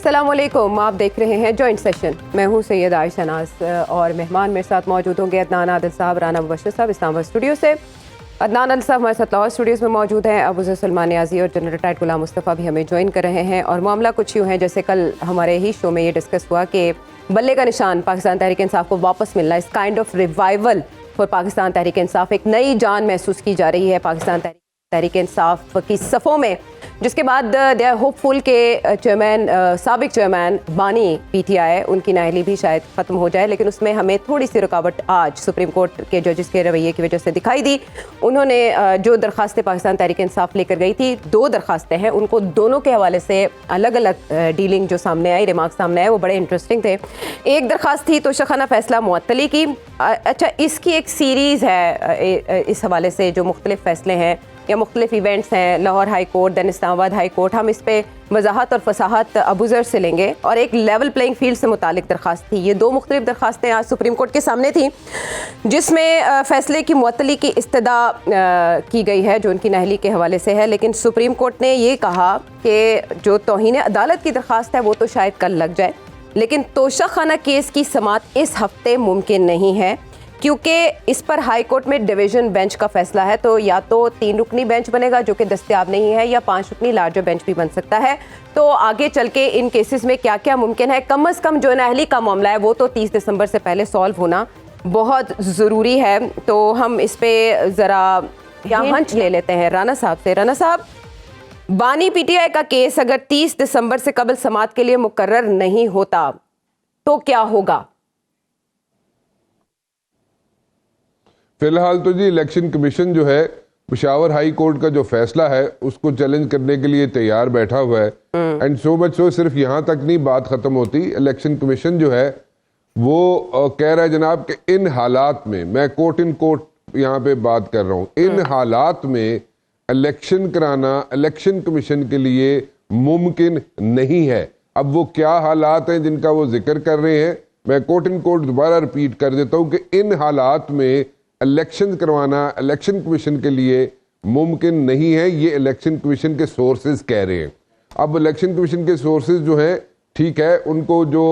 अस्सलाम वालेकुम, आप देख रहे हैं जॉइंट सेशन। मैं हूं सैयद आयशा नाज और मेहमान मेरे साथ मौजूद होंगे अदनान आदिल साहब, राना मुबशर साहब इस्लामाबाद स्टूडियो से। अदनान आदिल साहब हमारे साथ लाहौर स्टूडियोज़ में मौजूद हैं। अबू ज़र सलमान नियाज़ी और जनरल रिटायर्ड गुलाम मुस्तफ़ा भी हमें ज्वाइन कर रहे हैं। और मामला कुछ यूँ है जैसे कल हमारे ही शो में ये डिस्कस हुआ कि बल्ले का निशान पाकिस्तान तहरीक इंसाफ को वापस मिलना, इस kind of revival for Pakistan Tehreek Insaf, एक नई जान महसूस की जा रही है पाकिस्तान तहरीक इंसाफ की सफ़ों में, जिसके बाद दे आर होपफुल के चेयरमैन साबिक चेयरमैन बानी पीटीआई, उनकी नाअहली भी शायद ख़त्म हो जाए। लेकिन उसमें हमें थोड़ी सी रुकावट आज सुप्रीम कोर्ट के जजेस के रवैये की वजह से दिखाई दी। उन्होंने जो दरख्वास्तें पाकिस्तान तहरीक इंसाफ लेकर गई थी, 2 दरख्वास्तें हैं, उनको दोनों के हवाले से अलग अलग डीलिंग जो सामने आई, रिमार्क सामने आए, वो बड़े इंटरेस्टिंग थे। एक दरख्वास्त थी तोशाखाना फैसला मुअत्तली की। अच्छा, इसकी एक सीरीज़ है इस हवाले से, जो मुख्तलिफ फ़ैसले हैं या मुख्तलिफ इवेंट्स हैं, Lahore high court, then Islamabad high court. हम इस पर वजाहत और फसाहत अबू ज़र से लेंगे। और एक लेवल प्लेइंग फील्ड से मुतालिक दरख्वास्त थी। ये 2 मुख्तलिफ दरख्वास्तें आज सुप्रीम कोर्ट के सामने थी, जिसमें फ़ैसले की मुअत्तली की इस्तदा की गई है, जो उनकी नाअहली के हवाले से है। लेकिन सुप्रीम कोर्ट ने ये कहा कि जो तौहीन अदालत की दरख्वास्त है वो तो शायद कल लग जाए, लेकिन तोशाखाना केस की समाअत इस हफ्ते मुमकिन नहीं है, क्योंकि इस पर हाई कोर्ट में डिवीज़न बेंच का फैसला है। तो या तो 3 रुकनी बेंच बनेगा, जो कि दस्तयाब नहीं है, या 5 रुकनी लार्जर बेंच भी बन सकता है। तो आगे चल के इन केसेस में क्या क्या मुमकिन है, कम अज़ कम जो नाअहली का मामला है वो तो 30 दिसंबर से पहले सॉल्व होना बहुत ज़रूरी है। तो हम इस पर ज़रा यहाँ हंच ले लेते हैं राना साहब से। राना साहब, बानी पीटीआई का केस अगर 30 दिसंबर से कबल समाअत के लिए मुकर्रर नहीं होता तो क्या होगा? फिलहाल तो जी इलेक्शन कमीशन जो है पेशावर हाई कोर्ट का जो फैसला है उसको चैलेंज करने के लिए तैयार बैठा हुआ है। एंड सो मच सो, सिर्फ यहाँ तक नहीं बात खत्म होती। इलेक्शन कमीशन जो है वो कह रहा है जनाब कि इन हालात में, मैं कोर्ट इन कोर्ट यहाँ पे बात कर रहा हूँ, इन हालात में इलेक्शन कराना इलेक्शन कमीशन के लिए मुमकिन नहीं है। अब वो क्या हालात हैं जिनका वो जिक्र कर रहे हैं, मैं कोर्ट इन कोर्ट दोबारा रिपीट कर देता हूँ कि इन हालात में इलेक्शन करवाना इलेक्शन कमीशन के लिए मुमकिन नहीं है। ये इलेक्शन कमीशन के सोर्सेज कह रहे हैं। अब इलेक्शन कमीशन के सोर्सेज जो हैं, ठीक है, उनको जो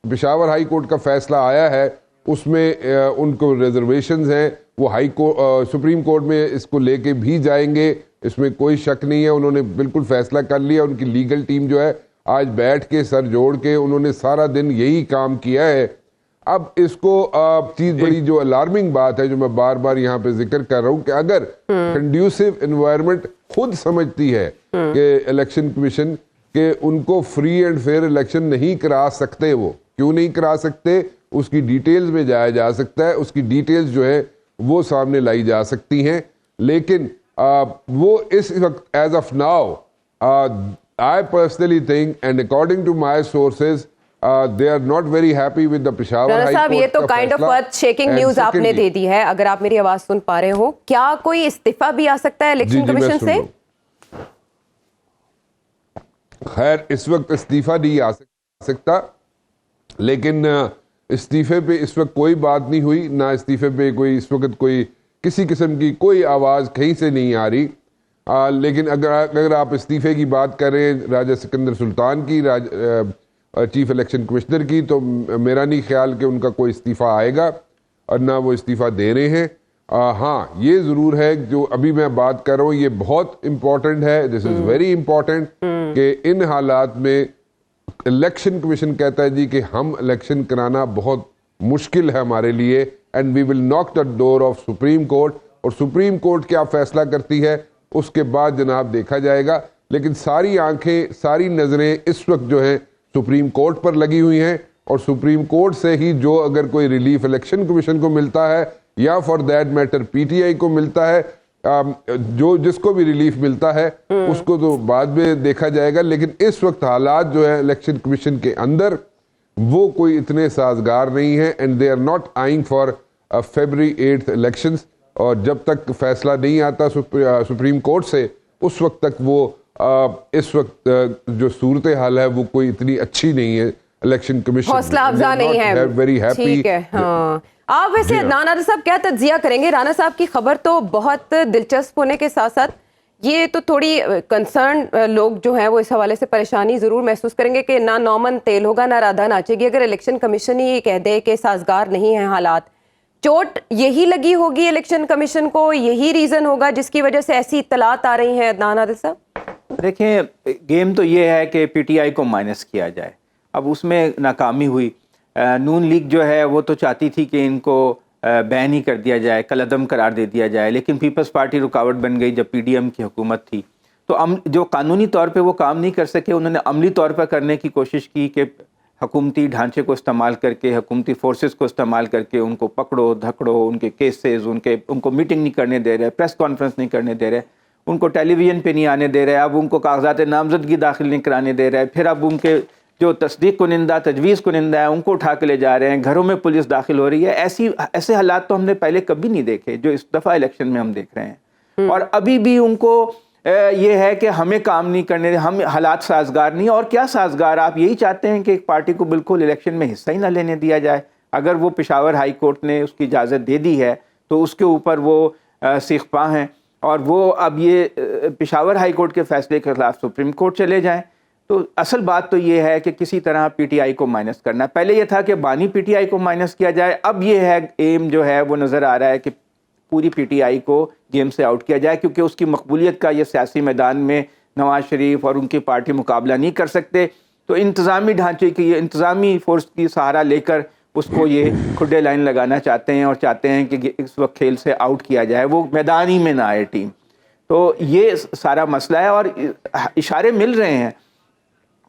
पेशावर हाई कोर्ट का फैसला आया है उसमें उनको रिजर्वेशंस हैं, वो हाई कोर्ट सुप्रीम कोर्ट में इसको लेके भी जाएंगे, इसमें कोई शक नहीं है। उन्होंने बिल्कुल फैसला कर लिया। उनकी लीगल टीम जो है आज बैठ के सर जोड़ के उन्होंने सारा दिन यही काम किया है। अब इसको चीज बड़ी जो अलार्मिंग बात है, जो मैं बार बार यहाँ पे जिक्र कर रहा हूँ, कि अगर कंड्यूसिव एनवायरनमेंट खुद समझती है कि इलेक्शन कमीशन के उनको फ्री एंड फेयर इलेक्शन नहीं करा सकते, वो क्यों नहीं करा सकते, उसकी डिटेल्स में जाया जा सकता है, उसकी डिटेल्स जो है वो सामने लाई जा सकती हैं। लेकिन वो इस वक्त as of now I personally think and according to my sources they are not very happy with the Peshawar High Court। ये तो kind of earth shaking news आपने दे दी है। अगर आप मेरी आवाज सुन पा रहे हो, क्या कोई इस्तीफा भी आ सकता है इलेक्शन कमीशन से? खैर, इस वक्त इस्तीफा नहीं आ सकता, लेकिन इस्तीफे पे इस वक्त कोई बात नहीं हुई, ना इस्तीफे पे कोई इस वक्त कोई किसी किस्म की कोई आवाज कहीं से नहीं आ रही। लेकिन अगर आप इस्तीफे की बात करें राजा सिकंदर सुल्तान की, चीफ इलेक्शन कमिश्नर की, तो मेरा नहीं ख्याल कि उनका कोई इस्तीफ़ा आएगा और ना वो इस्तीफ़ा दे रहे हैं। हाँ, ये ज़रूर है जो अभी मैं बात कर रहा हूँ, ये बहुत इम्पॉर्टेंट है, दिस इज़ वेरी इम्पॉर्टेंट, कि इन हालात में इलेक्शन कमीशन कहता है जी कि हम इलेक्शन कराना बहुत मुश्किल है हमारे लिए, and we will knock the door of supreme court. और सुप्रीम कोर्ट क्या फ़ैसला करती है उसके बाद जनाब देखा जाएगा। लेकिन सारी आंखें, सारी नज़रें इस वक्त जो है सुप्रीम कोर्ट पर लगी हुई हैं, और सुप्रीम कोर्ट से ही जो अगर कोई रिलीफ इलेक्शन कमीशन को मिलता है, या फॉर दैट मैटर पीटीआई को मिलता है, जो जिसको भी रिलीफ मिलता है उसको तो बाद में देखा जाएगा। लेकिन इस वक्त हालात जो है इलेक्शन कमीशन के अंदर वो कोई इतने साजगार नहीं है, and they are not eyeing for February 8th elections. और जब तक फैसला नहीं आता सुप्रीम कोर्ट से, उस वक्त तक वो इस वक्त जो सूरत हाल है वो कोई इतनी अच्छी नहीं है। इलेक्शन कमीशन हौसला अफजा नहीं है, वेरी हैप्पी। ठीक है। हाँ, आप वैसे अदनान आदिल साहब क्या तज्जिया करेंगे? राना साहब की खबर तो बहुत दिलचस्प होने के साथ साथ یہ تو تھوڑی کنسرن لوگ جو ہیں وہ اس حوالے سے پریشانی ضرور محسوس کریں گے کہ نہ نومن تیل ہوگا نہ رادھا ناچے گی اگر الیکشن کمیشن ہی یہ کہہ دے کہ سازگار نہیں ہیں حالات. چوٹ یہی لگی ہوگی الیکشن کمیشن کو, یہی ریزن ہوگا جس کی وجہ سے ایسی اطلاعات آ رہی ہیں عدنان عادل صاحب؟ دیکھیں گیم تو یہ ہے کہ پی ٹی آئی کو مائنس کیا جائے. اب اس میں ناکامی ہوئی. نون لیگ جو ہے وہ تو چاہتی تھی کہ ان کو بین ہی کر دیا جائے, کل عدم قرار دے دیا جائے, لیکن پیپلز پارٹی رکاوٹ بن گئی جب پی ڈی ایم کی حکومت تھی. تو جو قانونی طور پہ وہ کام نہیں کر سکے, انہوں نے عملی طور پر کرنے کی کوشش کی کہ حکومتی ڈھانچے کو استعمال کر کے, حکومتی فورسز کو استعمال کر کے ان کو پکڑو دھکڑو, ان کے کیسز, ان کو میٹنگ نہیں کرنے دے رہے, پریس کانفرنس نہیں کرنے دے رہے, ان کو ٹیلی ویژن پہ نہیں آنے دے رہے, اب ان کو کاغذات نامزدگی داخل نہیں کرانے دے رہے, پھر اب ان کے جو تصدیق کنندہ تجویز کنندہ ہیں ان کو اٹھا کے لے جا رہے ہیں, گھروں میں پولیس داخل ہو رہی ہے. ایسے حالات تو ہم نے پہلے کبھی نہیں دیکھے جو اس دفعہ الیکشن میں ہم دیکھ رہے ہیں. اور ابھی بھی ان کو یہ ہے کہ ہمیں کام نہیں کرنے, ہم حالات سازگار نہیں. اور کیا سازگار, آپ یہی چاہتے ہیں کہ ایک پارٹی کو بالکل الیکشن میں حصہ ہی نہ لینے دیا جائے. اگر وہ پشاور ہائی کورٹ نے اس کی اجازت دے دی ہے تو اس کے اوپر وہ سیخ پا ہیں, اور وہ اب یہ پشاور ہائی کورٹ کے فیصلے کے خلاف سپریم کورٹ چلے جائیں. تو اصل بات تو یہ ہے کہ کسی طرح پی ٹی آئی کو مائنس کرنا. پہلے یہ تھا کہ بانی پی ٹی آئی کو مائنس کیا جائے, اب یہ ہے ایم جو ہے وہ نظر آ رہا ہے کہ پوری پی ٹی آئی کو گیم سے آؤٹ کیا جائے, کیونکہ اس کی مقبولیت کا یہ سیاسی میدان میں نواز شریف اور ان کی پارٹی مقابلہ نہیں کر سکتے. تو انتظامی ڈھانچے کی, انتظامی فورس کی سہارا لے کر اس کو یہ کھڈے لائن لگانا چاہتے ہیں, اور چاہتے ہیں کہ اس وقت کھیل سے آؤٹ کیا جائے, وہ میدان ہی میں نہ آئے ٹیم. تو یہ سارا مسئلہ ہے, اور اشارے مل رہے ہیں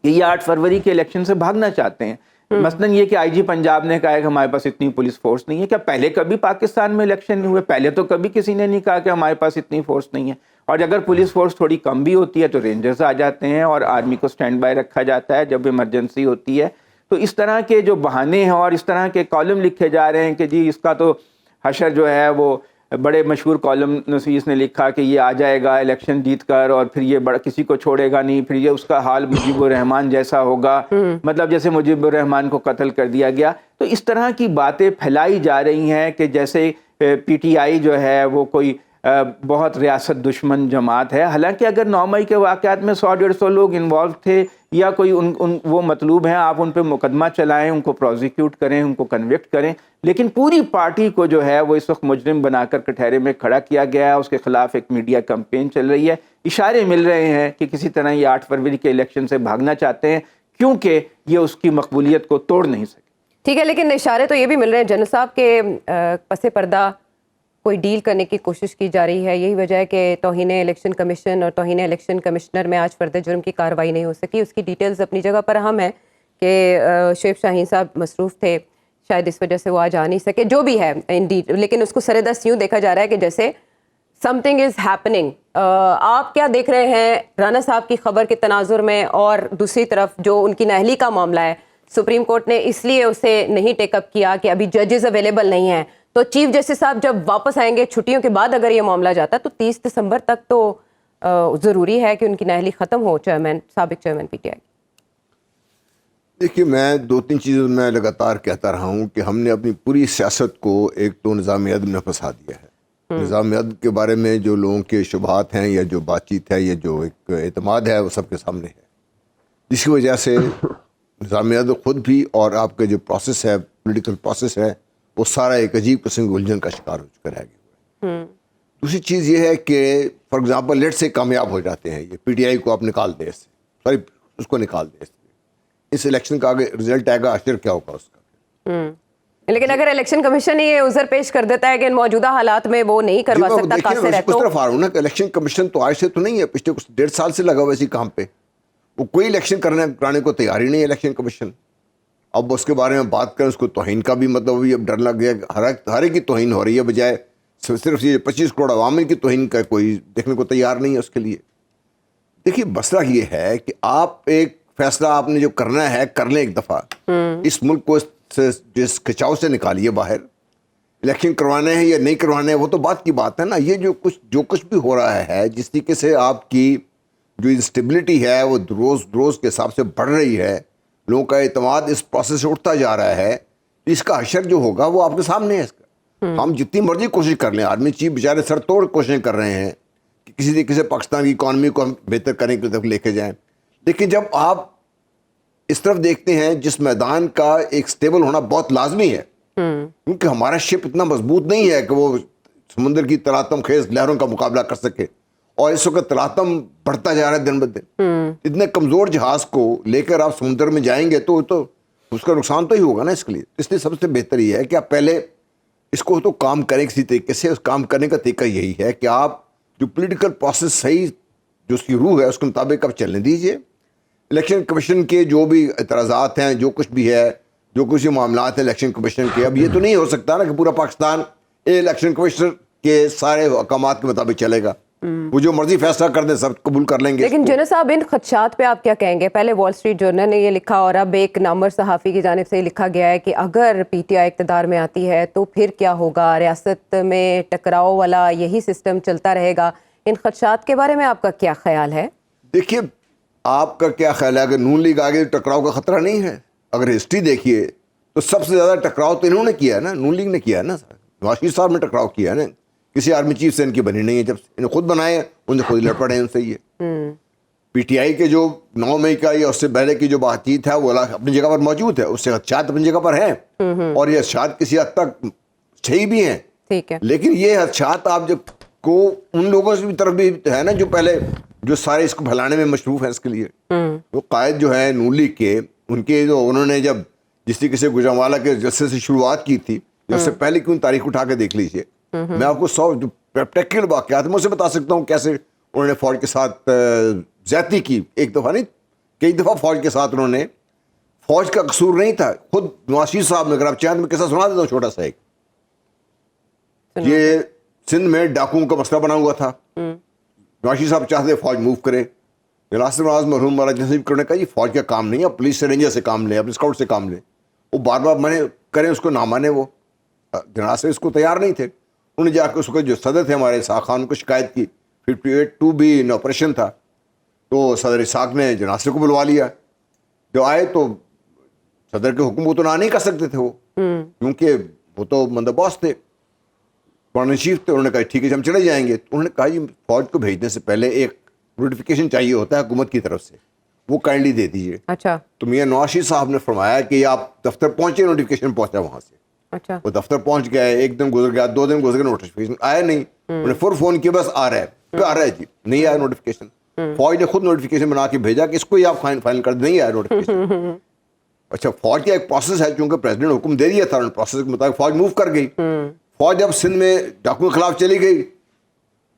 کہ یہ 8 فروری کے الیکشن سے بھاگنا چاہتے ہیں. مثلاً یہ کہ آئی جی پنجاب نے کہا ہے کہ ہمارے پاس اتنی پولیس فورس نہیں ہے. کیا پہلے کبھی پاکستان میں الیکشن نہیں ہوئے؟ پہلے تو کبھی کسی نے نہیں کہا کہ ہمارے پاس اتنی فورس نہیں ہے. اور اگر پولیس فورس تھوڑی کم بھی ہوتی ہے تو رینجرز آ جاتے ہیں اور آرمی کو سٹینڈ بائی رکھا جاتا ہے جب ایمرجنسی ہوتی ہے. تو اس طرح کے جو بہانے ہیں اور اس طرح کے کالم لکھے جا رہے ہیں کہ جی اس کا تو حشر جو ہے وہ, بڑے مشہور کالم نویس نے لکھا کہ یہ آ جائے گا الیکشن جیت کر اور پھر یہ کسی کو چھوڑے گا نہیں, پھر یہ اس کا حال مجیب الرحمان جیسا ہوگا, مطلب جیسے مجیب الرحمان کو قتل کر دیا گیا. تو اس طرح کی باتیں پھیلائی جا رہی ہیں کہ جیسے پی ٹی آئی جو ہے وہ کوئی بہت ریاست دشمن جماعت ہے. حالانکہ اگر 9 مئی کے واقعات میں 100-150 لوگ انوالو تھے یا کوئی وہ مطلوب ہیں, آپ ان پہ مقدمہ چلائیں, ان کو پروزیکیوٹ کریں, ان کو کنوکٹ کریں, لیکن پوری پارٹی کو جو ہے وہ اس وقت مجرم بنا کر کٹہرے میں کھڑا کیا گیا ہے. اس کے خلاف ایک میڈیا کمپین چل رہی ہے. اشارے مل رہے ہیں کہ کسی طرح یہ 8 فروری کے الیکشن سے بھاگنا چاہتے ہیں کیونکہ یہ اس کی مقبولیت کو توڑ نہیں سکے. ٹھیک ہے, لیکن اشارے تو یہ بھی مل رہے ہیں جنرل صاحب کے پس پردہ کوئی ڈیل کرنے کی کوشش کی جا رہی ہے. یہی وجہ ہے کہ توہین الیکشن کمیشن اور توہین الیکشن کمشنر میں آج فرد جرم کی کارروائی نہیں ہو سکی. اس کی ڈیٹیلز اپنی جگہ پر اہم ہے کہ شعیب شاہین صاحب مصروف تھے, شاید اس وجہ سے وہ آج آ نہیں سکے. جو بھی ہے لیکن اس کو سر دست یوں دیکھا جا رہا ہے کہ جیسے سم تھنگ از ہیپننگ. آپ کیا دیکھ رہے ہیں رانا صاحب کی خبر کے تناظر میں؟ اور دوسری طرف جو ان کی نااہلی کا معاملہ ہے, سپریم کورٹ نے اس لیے اسے نہیں ٹیک اپ کیا کہ ابھی ججز اویلیبل نہیں ہیں. تو چیف جسٹس صاحب جب واپس آئیں گے چھٹیوں کے بعد, اگر یہ معاملہ جاتا تو 30 دسمبر تک تو ضروری ہے کہ ان کی نااہلی ختم ہو, سابق چیئرمین پی ٹی آئی. دیکھیے, میں 2-3 چیزیں میں لگاتار کہتا رہا ہوں کہ ہم نے اپنی پوری سیاست کو ایک تو نظام عدل میں پھنسا دیا ہے. نظام عدل کے بارے میں جو لوگوں کے شبہات ہیں یا جو بات چیت ہے یا جو ایک اعتماد ہے وہ سب کے سامنے ہے, جس کی وجہ سے نظام عدل خود بھی اور آپ کا جو پروسیس ہے, پولیٹیکل پروسیس ہے, وہ سارا ایک عجیب قسم کی الجھن کا شکار ہو چکا رہ گیا. دوسری چیز یہ ہے کہ فار ایگزامپل لیٹ سے کامیاب ہو جاتے ہیں, یہ پی ٹی آئی کو آپ نکال دیں, اس کو نکال دیں, اس الیکشن کا آگے رزلٹ آئے گا, اشر کیا ہوگا اس کا. لیکن اگر الیکشن کمیشن یہ عذر پیش کر دیتا ہے کہ ان موجودہ حالات میں وہ نہیں کروا سکتا قاصر ہے, تو اس طرف آ رہا ہوں نا کہ الیکشن کمیشن تو آج سے تو نہیں ہے, پچھلے 1.5 سال سے لگا ہوا اسی کام پہ. وہ کوئی الیکشن کرانے کو تیار ہی نہیں ہے الیکشن کمیشن. اب اس کے بارے میں بات کریں, اس کو توہین کا بھی مطلب بھی اب ڈر لگ گیا کہ ہر ایک کی توہین ہو رہی ہے, بجائے صرف یہ 25 کروڑ عوام کی توہین کا کوئی دیکھنے کو تیار نہیں ہے اس کے لیے. دیکھیے مسئلہ یہ ہے کہ آپ ایک فیصلہ آپ نے جو کرنا ہے کر لیں ایک دفعہ, اس ملک کو جس کھچاؤ سے نکالیے باہر. الیکشن کروانے ہیں یا نہیں کروانے ہیں وہ تو بات کی بات ہے نا. یہ جو کچھ بھی ہو رہا ہے, جس طریقے سے آپ کی جو انسٹیبلٹی ہے وہ روز کے حساب سے بڑھ رہی ہے, لوگوں کا اعتماد اس پروسیس سے اٹھتا جا رہا ہے, اس کا حشر جو ہوگا وہ آپ کے سامنے ہے. اس کا ہم جتنی مرضی کوشش کر لیں, آدمی چیف بیچارے سر توڑ کوششیں کر رہے ہیں کہ کسی طریقے سے پاکستان کی اکانومی کو ہم بہتر کرنے کی طرف لے کے جائیں. لیکن جب آپ اس طرف دیکھتے ہیں جس میدان کا ایک سٹیبل ہونا بہت لازمی ہے, کیونکہ ہمارا شپ اتنا مضبوط نہیں ہے کہ وہ سمندر کی تلاطم خیز لہروں کا مقابلہ کر سکے, اور اس وقت تلاطم بڑھتا جا رہا ہے دن بدن. اتنے کمزور جہاز کو لے کر آپ سمندر میں جائیں گے تو اس کا نقصان تو ہی ہوگا نا اس کے لیے. اس لیے سب سے بہتر یہ ہے کہ آپ پہلے اس کو تو کام کریں کسی طریقے سے. اس کام کرنے کا طریقہ یہی ہے کہ آپ جو پولیٹیکل پروسیس صحیح جو اس کی روح ہے اس کے مطابق آپ چلنے دیجئے. الیکشن کمیشن کے جو بھی اعتراضات ہیں, جو کچھ بھی ہے, جو کچھ معاملات ہیں الیکشن کمیشن کے, اب یہ تو نہیں ہو سکتا نا کہ پورا پاکستان الیکشن کمیشن کے سارے احکامات کے مطابق چلے گا. وہ جو مرضی فیصلہ کر دیں سب قبول کر لیں گے. لیکن جنید صاحب ان خدشات پہ آپ کیا کہیں گے؟ پہلے وال اسٹریٹ جرنل نے یہ لکھا اور اب ایک نامور صحافی کی جانب سے یہ لکھا گیا ہے کہ اگر پی ٹی آئی اقتدار میں آتی ہے تو پھر کیا ہوگا, ریاست میں ٹکراؤ والا یہی سسٹم چلتا رہے گا. ان خدشات کے بارے میں آپ کا کیا خیال ہے؟ دیکھیے آپ کا کیا خیال ہے, اگر نون لیگ آگے تو ٹکراؤ کا خطرہ نہیں ہے. اگر ہسٹری دیکھیے تو سب سے زیادہ ٹکراؤ تو انہوں نے کیا ہے نا, نون لیگ نے کیا ہے نا. نواز شریف صاحب نے ٹکراؤ کیا ہے نا, کسی آرمی چیف سے ان کی بنی نہیں ہے. جب انہیں خود بنائے ان سے خود ہی لڑ پڑے ہیں ان سے. یہ پی ٹی آئی کے جو 9 مئی کا یا اس سے پہلے کی جو بات چیت ہے وہ اپنی جگہ پر موجود ہے, اس سے خدشات اپنی جگہ پر ہیں, اور یہ خدشات کسی حد تک صحیح بھی ہیں. ٹھیک ہے, لیکن یہ خدشات آپ جب کو ان لوگوں سے بھی طرف بھی ہے نا جو پہلے جو سارے اس کو پھیلانے میں مصروف ہیں اس کے لیے. وہ قائد جو ہے نون لیگ کے, ان کے جو انہوں نے جب جس طریقے سے گجرانوالہ کے جلسے سے شروعات کی تھی, اس سے پہلے کی ان تاریخ اٹھا کے دیکھ لیجیے. میں آپ کو 100 جو پریکٹیکل واقعات میں اسے بتا سکتا ہوں کیسے انہوں نے فوج کے ساتھ زیادتی کی. ایک دفعہ نہیں کئی دفعہ فوج کے ساتھ انہوں نے, فوج کا قصور نہیں تھا, خود نواز شریف صاحب نے. اگر آپ چاہیں تو میں قصہ سنا دیتا ہوں چھوٹا سا ایک. یہ سندھ میں ڈاکوؤں کا مسئلہ بنا ہوا تھا. نواز شریف صاحب چاہتے فوج موو کرے. ناصر نواز مرحوم مولانا نصیب نے کہا یہ فوج کا کام نہیں ہے, آپ پولیس سے رینجر سے کام لیں, اپنے اسکاؤٹ سے کام لیں. وہ بار بار منع کریں, اس کو نہ مانے. وہ جناب سے اس کو تیار نہیں تھے. انہوں نے جا کے اس کو جو صدر تھے ہمارے اسحاق خان کو شکایت کی. 58-2 بھی ان آپریشن تھا, تو صدر اسحاق نے جناصر کو بلوا لیا. جو آئے تو صدر کے حکم کو تو نہ نہیں کر سکتے تھے وہ, کیونکہ وہ تو باس تھے, قرآن چیف تھے. انہوں نے کہا ٹھیک ہے ہم چلے جائیں گے. انہوں نے کہا یہ فوج کو بھیجنے سے پہلے ایک نوٹیفیکیشن چاہیے ہوتا ہے حکومت کی طرف سے, وہ کائنڈلی دے دیجیے. اچھا, تو میاں نواز شریف صاحب نے فرمایا کہ آپ دفتر پہنچے, نوٹیفیکیشن پہنچا وہاں سے. اچھا, وہ دفتر پہنچ گیا, ایک دن گزر گیا, 2 دن گزر گئے, نوٹیفیکیشن آیا نہیں. انہوں نے پھر فون کیا, بس آ رہا ہے. پھر آ رہا ہے جی, نہیں آیا نوٹیفیکیشن. فوج نے خود نوٹیفیکیشن بنا کے بھیجا کہ اس کو ہی آپ فائنل کر دیں, نہیں آیا نوٹیفیکیشن. اچھا, فوج کا ایک پروسیس ہے, چونکہ پریزیڈنٹ نے حکم دے دیا تھا, پروسیس کے مطابق فوج موو کر گئی. فوج جب سندھ میں ڈاکوؤں کے خلاف چلی گئی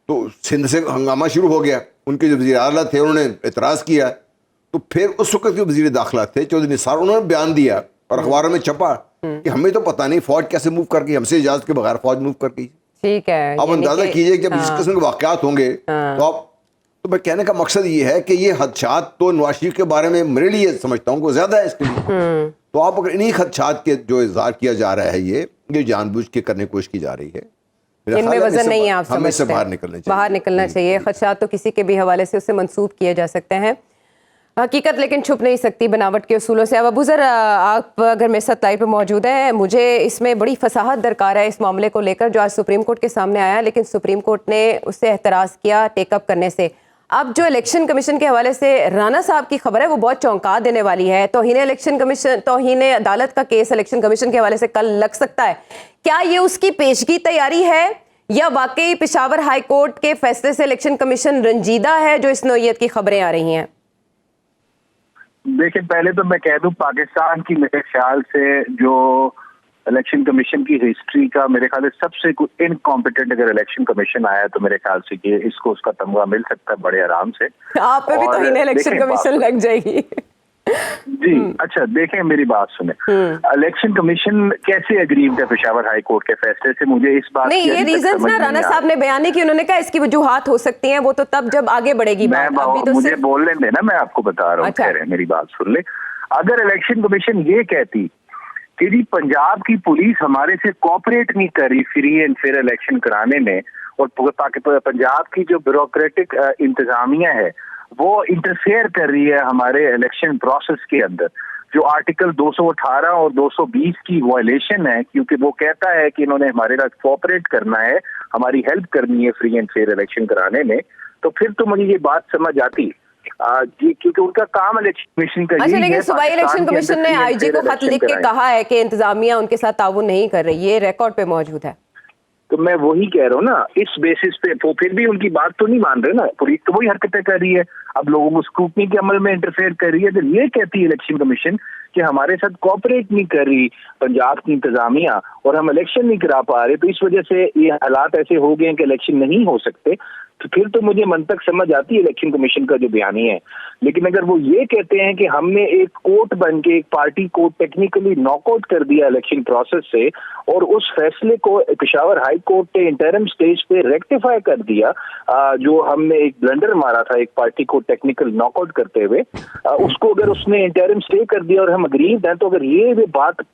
تو سندھ سے ہنگامہ شروع ہو گیا. ان کے جو وزیر اعلیٰ تھے انہوں نے اعتراض کیا. تو پھر اس وقت جو وزیر داخلہ تھے چودھری نثار, انہوں نے بیان دیا اور اخباروں میں چھپا کہ ہمیں تو پتہ نہیں فوج کیسے موو کر گئی, ہم سے اجازت کے بغیر فوج موو کر گئی. ٹھیک ہے, اب اندازہ کیجئے کہ جب اس قسم کے واقعات ہوں گے تو آپ, تو میں کہنے کا مقصد یہ ہے کہ یہ خدشات تو نواز شریف کے بارے میں میرے لیے سمجھتا ہوں کہ زیادہ ہے اس کے لیے. تو آپ اگر انہی خدشات کے جو اظہار کیا جا رہا ہے یہ جان بوجھ کے کرنے کی کوشش کی جا رہی ہے, ان میں وزن نہیں ہے, آپ ہمیں سے سمجھتے باہر نکلنا چاہیے. خدشات تو کسی کے بھی حوالے سے اسے منسوب کیے جا سکتے ہیں, حقیقت لیکن چھپ نہیں سکتی بناوٹ کے اصولوں سے. اب ابو ذر آپ اگر میرے ساتھ لائیو پہ موجود ہیں, مجھے اس میں بڑی فصاحت درکار ہے اس معاملے کو لے کر جو آج سپریم کورٹ کے سامنے آیا, لیکن سپریم کورٹ نے اس سے احتراز کیا ٹیک اپ کرنے سے. اب جو الیکشن کمیشن کے حوالے سے رانا صاحب کی خبر ہے وہ بہت چونکا دینے والی ہے. توہین عدالت کا کیس الیکشن کمیشن کے حوالے سے کل لگ سکتا ہے. کیا یہ اس کی پیشگی تیاری ہے یا واقعی پشاور ہائی کورٹ کے فیصلے سے الیکشن کمیشن رنجیدہ ہے جو اس نوعیت کی خبریں آ رہی ہیں؟ دیکھیں, پہلے تو میں کہہ دوں پاکستان کی میرے خیال سے جو الیکشن کمیشن کی ہسٹری کا میرے خیال سے سب سے انکمپیٹنٹ اگر الیکشن کمیشن آیا تو میرے خیال سے کہ اس کو اس کا تمغہ مل سکتا ہے بڑے آرام سے. آپ پہ بھی تو انہیں الیکشن کمیشن لگ جائے گی. جی اچھا, دیکھیں میری بات سنیں, الیکشن کمیشن کیسے اگریوڈ ہے پشاور ہائی کورٹ کے فیصلے سے, مجھے اس بات نہیں, یہ ریزنز نا رانا صاحب نے بیان نہیں کی. انہوں نے کہا اس کی وجوہات ہو سکتی ہیں, وہ تو تب جب آگے بڑھے گی بات. مجھے بولنے دیں نا, میں آپ کو بتا رہا ہوں, کہہ رہے ہیں میری بات سن لیں. اگر الیکشن کمیشن یہ کہتی کہ جی پنجاب کی پولیس ہمارے سے کوآپریٹ نہیں کر رہی فری اینڈ فیئر الیکشن کرانے میں, اور پنجاب کی جو بیوروکریٹک انتظامیہ ہے وہ انٹرفیئر کر رہی ہے ہمارے الیکشن پروسیس کے اندر, جو آرٹیکل 218 اور 220 کی وائلیشن ہے, کیونکہ وہ کہتا ہے کہ انہوں نے ہمارے ساتھ کوآپریٹ کرنا ہے, ہماری ہیلپ کرنی ہے فری اینڈ فیئر الیکشن کرانے میں, तो फिर तो मुझे ये बात समझ आती क्योंकि उनका काम इलेक्शन कमीशन का। अच्छा, लेकिन सूबाई इलेक्शन कमीशन ने आईजी को खत लिख के कहा है कि इंतजामिया उनके साथ ताउन नहीं कर रही, ये रिकॉर्ड पे मौजूद है। तो मैं वही कह रहा हूँ ना, इस बेसिस पे वो फिर भी उनकी बात तो नहीं मान रहे ना, पुलिस तो वही हरकतें कर रही है, अब लोगों को स्क्रूटनी के अमल में इंटरफेयर कर रही है। तो ये कहती है इलेक्शन कमीशन कि हमारे साथ कोऑपरेट नहीं कर रही पंजाब की इंतजामिया और हम इलेक्शन नहीं करा पा रहे, तो इस वजह से ये हालात ऐसे हो गए कि इलेक्शन नहीं हो सकते। तो फिर तो मुझे मन तक समझ आती है इलेक्शन कमीशन का जो बयानी है। लेकिन अगर वो ये कहते हैं कि हमने एक कोर्ट बन के एक पार्टी को टेक्निकली नॉकआउट कर दिया इलेक्शन प्रोसेस से और उस फैसले को पेशावर हाई कोर्ट ने इंटरिम स्टेज पे रेक्टिफाई कर दिया, जो हमने एक ब्लंडर मारा था एक पार्टी को टेक्निकल नॉकआउट करते हुए, उसको अगर उसने इंटरिम स्टे कर दिया और हम अग्रीड हैं, तो अगर ये बात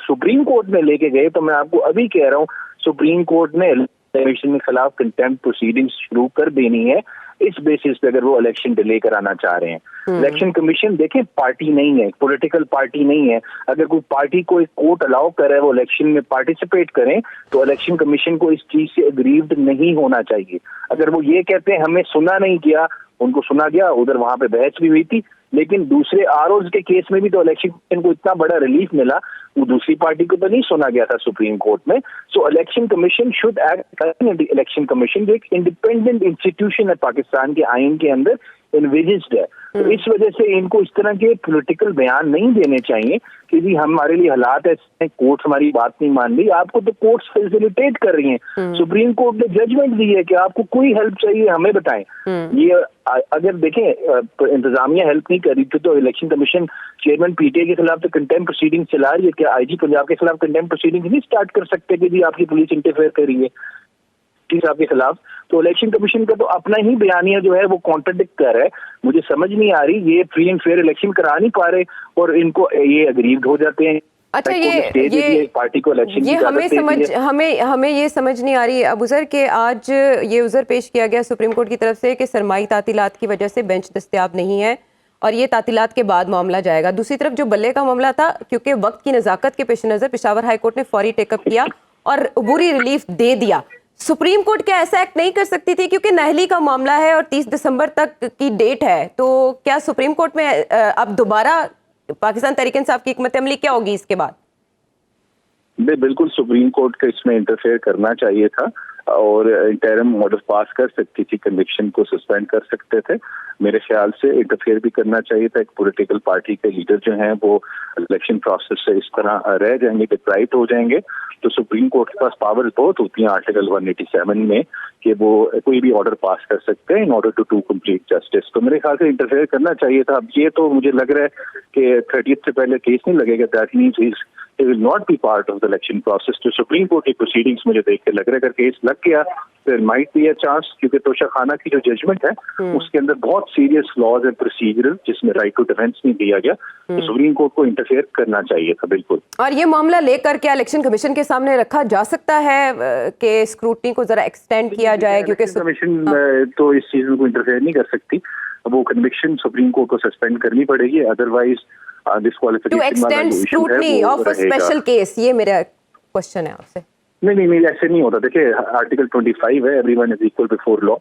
सुप्रीम कोर्ट में लेके गए तो मैं आपको अभी कह रहा हूँ सुप्रीम कोर्ट ने कमीशन के खिलाफ कंटेम्प्ट प्रोसीडिंग्स शुरू कर देनी है इस बेसिस पे अगर वो इलेक्शन डिले कराना चाह रहे हैं। इलेक्शन कमीशन देखें पार्टी नहीं है, पॉलिटिकल पार्टी नहीं है। अगर कोई पार्टी को एक कोर्ट अलाउ करे वो इलेक्शन में पार्टिसिपेट करें तो इलेक्शन कमीशन को इस चीज से अग्रीव्ड नहीं होना चाहिए। अगर वो ये कहते हैं हमें सुना नहीं किया, उनको सुना गया, उधर वहां पे बहस भी हुई थी, लेकिन दूसरे आरओज के केस में भी तो इलेक्शन कमीशन को इतना बड़ा रिलीफ मिला, वो दूसरी पार्टी को तो नहीं सुना गया था सुप्रीम कोर्ट में। So election commission should act, election commission जो एक इंडिपेंडेंट इंस्टीट्यूशन है पाकिस्तान के आइन के अंदर इन्विजिस्ड है, तो इस वजह से इनको इस तरह के पॉलिटिकल बयान नहीं देने चाहिए कि जी हमारे लिए हालात ऐसे, कोर्ट हमारी बात नहीं मान रही। आपको तो कोर्ट्स फैसिलिटेट कर रही हैं, सुप्रीम कोर्ट ने जजमेंट दी है कि आपको कोई हेल्प चाहिए हमें बताएं। ये अगर देखें इंतजामिया हेल्प नहीं कर रही तो इलेक्शन कमीशन चेयरमैन पीटीआई के खिलाफ तो कंटेम्प्ट प्रोसीडिंग चला रही है, क्या आईजी पंजाब के खिलाफ कंटेम्प्ट प्रोसीडिंग नहीं स्टार्ट कर सकते कि जी आपकी पुलिस इंटरफेयर कर रही है साहब के खिलाफ? तो इलेक्शन कमीशन का तो अपना ही बयानिया जो है वो कॉन्ट्रडिक्ट कर रहा है। मुझे समझ नहीं आ रही, ये फ्री एंड फेयर इलेक्शन करा नहीं पा रहे और इनको ये अग्रीव्ड हो जाते हैं। अच्छा, ये पार्टी को इलेक्शन ये हमें ये समझ नहीं आ रही अबूजर के आज ये उज़र पेश किया गया सुप्रीम कोर्ट की तरफ से कि सरमाई तातीलात की वजह से बेंच दस्तयाब नहीं है और ये तातीलात के बाद मामला जाएगा। दूसरी तरफ जो बल्ले का मामला था, क्योंकि वक्त की नज़ाकत के पेश नज़र पेशावर हाई कोर्ट ने फौरी टेकअप किया और अबूरी रिलीफ दे दिया। सुप्रीम कोर्ट क्या ऐसा एक्ट नहीं कर सकती थी क्योंकि नहली का मामला है और 30 दिसंबर तक की डेट है? तो क्या सुप्रीम कोर्ट में अब दोबारा पाकिस्तान तहरीक इंसाफ की हिकमत अमली क्या होगी इसके बाद? बिल्कुल सुप्रीम कोर्ट को इसमें इंटरफेयर करना चाहिए था और इंटरिम ऑर्डर पास कर सकती थी, कन्विक्शन को सस्पेंड कर सकते थे। मेरे ख्याल से इंटरफेयर भी करना चाहिए था। एक पॉलिटिकल पार्टी के लीडर जो हैं वो इलेक्शन प्रोसेस से इस तरह रह जाएंगे, डिप्राइव्ड हो जाएंगे। तो सुप्रीम कोर्ट के पास पावर्स बहुत होती हैं आर्टिकल 187 में कि वो कोई भी ऑर्डर पास कर सकते हैं in order to complete justice. तो मेरे ख्याल से इंटरफेयर करना चाहिए था। अब ये तो मुझे लग रहा है कि 30 से पहले केस नहीं लगेगा, that means it will not be part of the election process। तो सुप्रीम कोर्ट की प्रोसीडिंग्स मुझे देख के लग रहा है अगर केस लग गया तो माइट बी अ चांस, क्योंकि तोशा खाना की जो जजमेंट है उसके अंदर बहुत सीरियस लॉज एंड प्रोसीजरल जिसमें राइट टू डिफेंस नहीं दिया गया, तो सुप्रीम कोर्ट को इंटरफेयर करना चाहिए था बिल्कुल। और ये मामला लेकर क्या इलेक्शन कमीशन के सामने रखा जा सकता है कि स्क्रूटनी को जरा एक्सटेंड किया जाए? क्योंकि कमीशन तो इस चीज को इंटरफेयर नहीं कर सकती, वो कन्विक्शन सुप्रीम कोर्ट को सस्पेंड करनी पड़ेगी, otherwise to extend scrutiny of a special case. ये मेरा क्वेश्चन है आपसे। नहीं ऐसे नहीं होता। देखिए आर्टिकल 25 है, everyone is equal before law,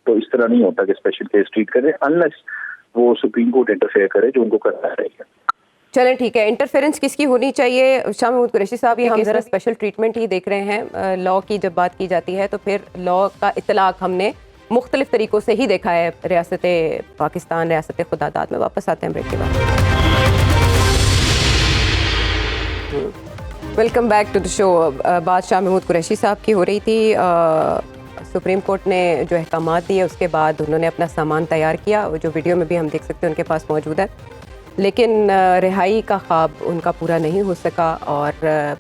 तो इस तरह नहीं होता कि स्पेशल केस ट्रीट करें अनलेस वो सुप्रीम कोर्ट इंटरफेयर करे, जो उनको करना रहेगा। चलें ठीक है, इंटरफेरेंस किसकी होनी चाहिए? शाह महमूद कुरैशी साहब, ये हम जरा स्पेशल ट्रीटमेंट ही देख रहे हैं। लॉ की जब बात की जाती है तो फिर लॉ का इतलाक हमने मुख्तलिफ तरीक़ों से ही देखा है रियासत पाकिस्तान, रियासत खुदादाद में। वापस आते हैं ब्रेक के बाद। Welcome back to the show. बात शाह महमूद कुरैशी साहब की हो रही थी। सुप्रीम कोर्ट ने जो अहकामात दिए उसके बाद उन्होंने अपना सामान तैयार किया, जो वीडियो में भी हम देख सकते हैं उनके पास मौजूद है, लेकिन रिहाई का ख्वाब उनका पूरा नहीं हो सका और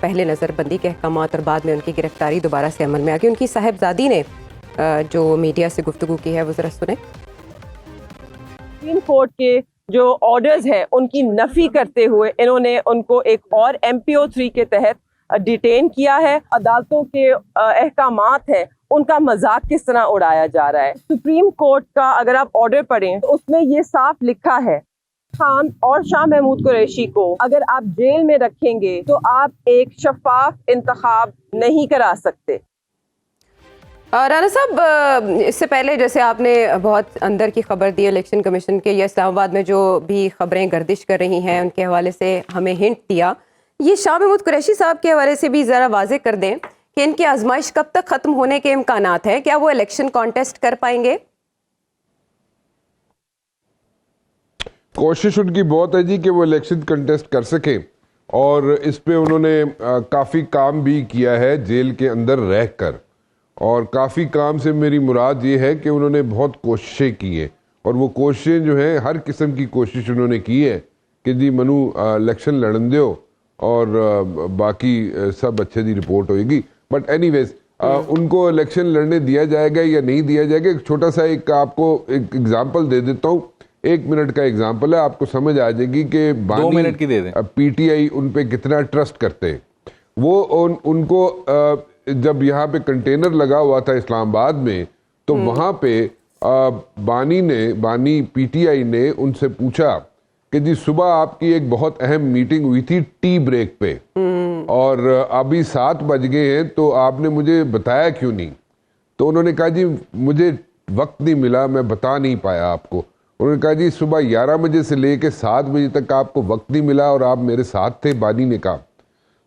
पहले नज़रबंदी के अहकामात और बाद में उनकी गिरफ्तारी दोबारा से अमल में आ गई। उनकी साहिबजादी ने जो मीडिया से गुफ्तगू की है वो ज़रा सुने। सुप्रीम कोर्ट के जो ऑर्डर्स हैं उनकी नफ़ी करते हुए इन्होंने उनको एक और MPO 3 के तहत डिटेन किया है। अदालतों के अहकामात हैं उनका मजाक किस तरह उड़ाया जा रहा है। सुप्रीम कोर्ट का अगर आप ऑर्डर पढ़ें तो उसमें ये साफ लिखा है, खान और शाह महमूद कुरैशी को अगर आप जेल में रखेंगे तो आप एक शफाफ इंतखाब नहीं करा सकते। رانا صاحب اس سے پہلے جیسے آپ نے بہت اندر کی خبر دی الیکشن کمیشن کے یا اسلام آباد میں جو بھی خبریں گردش کر رہی ہیں ان کے حوالے سے ہمیں ہنٹ دیا, یہ شاہ محمود قریشی صاحب کے حوالے سے بھی ذرا واضح کر دیں کہ ان کی آزمائش کب تک ختم ہونے کے امکانات ہیں, کیا وہ الیکشن کانٹیسٹ کر پائیں گے؟ کوشش ان کی بہت ہے جی کہ وہ الیکشن کنٹیسٹ کر سکیں, اور اس پہ انہوں نے کافی کام بھی کیا ہے جیل کے اندر رہ کر, اور کافی کام سے میری مراد یہ ہے کہ انہوں نے بہت کوششیں کی ہیں, اور وہ کوششیں جو ہیں ہر قسم کی کوشش انہوں نے کی ہے کہ جی منو الیکشن لڑن دیو اور باقی سب اچھے دی رپورٹ ہوئے گی. بٹ اینی ویز ان کو الیکشن لڑنے دیا جائے گا یا نہیں دیا جائے گا, ایک چھوٹا سا ایک آپ کو ایک ایگزامپل دے دیتا ہوں, 1 منٹ کا ایگزامپل ہے, آپ کو سمجھ آ جائے گی کہ 2 منٹ کی دے دیں. پی ٹی آئی ان پہ کتنا ٹرسٹ کرتے ہیں. وہ ان کو جب یہاں پہ کنٹینر لگا ہوا تھا اسلام آباد میں, تو وہاں پہ بانی پی ٹی آئی نے ان سے پوچھا کہ جی صبح آپ کی ایک بہت اہم میٹنگ ہوئی تھی ٹی بریک پہ, اور ابھی 7 بج گئے ہیں تو آپ نے مجھے بتایا کیوں نہیں؟ تو انہوں نے کہا جی مجھے وقت نہیں ملا, میں بتا نہیں پایا آپ کو. انہوں نے کہا جی صبح 11 بجے سے لے کے 7 بجے تک آپ کو وقت نہیں ملا اور آپ میرے ساتھ تھے, بانی نے کہا.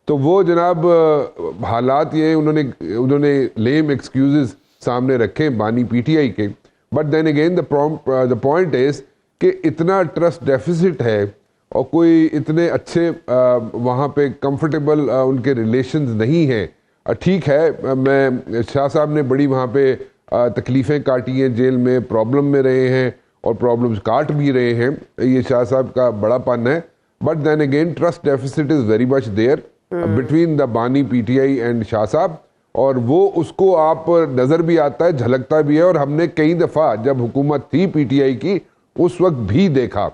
تو وہ جناب حالات یہ انہوں نے لیم ایکسکیوزز سامنے رکھے بانی پی ٹی آئی کے. But then again the point is کہ اتنا ٹرسٹ ڈیفیسٹ ہے اور کوئی اتنے اچھے وہاں پہ کمفرٹیبل ان کے ریلیشنز نہیں ہیں. ٹھیک ہے, میں شاہ صاحب نے بڑی وہاں پہ تکلیفیں کاٹی ہیں, جیل میں پرابلم میں رہے ہیں اور پرابلمز کاٹ بھی رہے ہیں, یہ شاہ صاحب کا بڑا پن ہے. But then again trust deficit is very much there between the بانی پی ٹی آئی اینڈ شاہ صاحب, اور وہ اس کو آپ نظر بھی آتا ہے, جھلکتا بھی ہے, اور ہم نے کئی دفعہ جب حکومت تھی پی ٹی آئی کی اس وقت بھی دیکھا.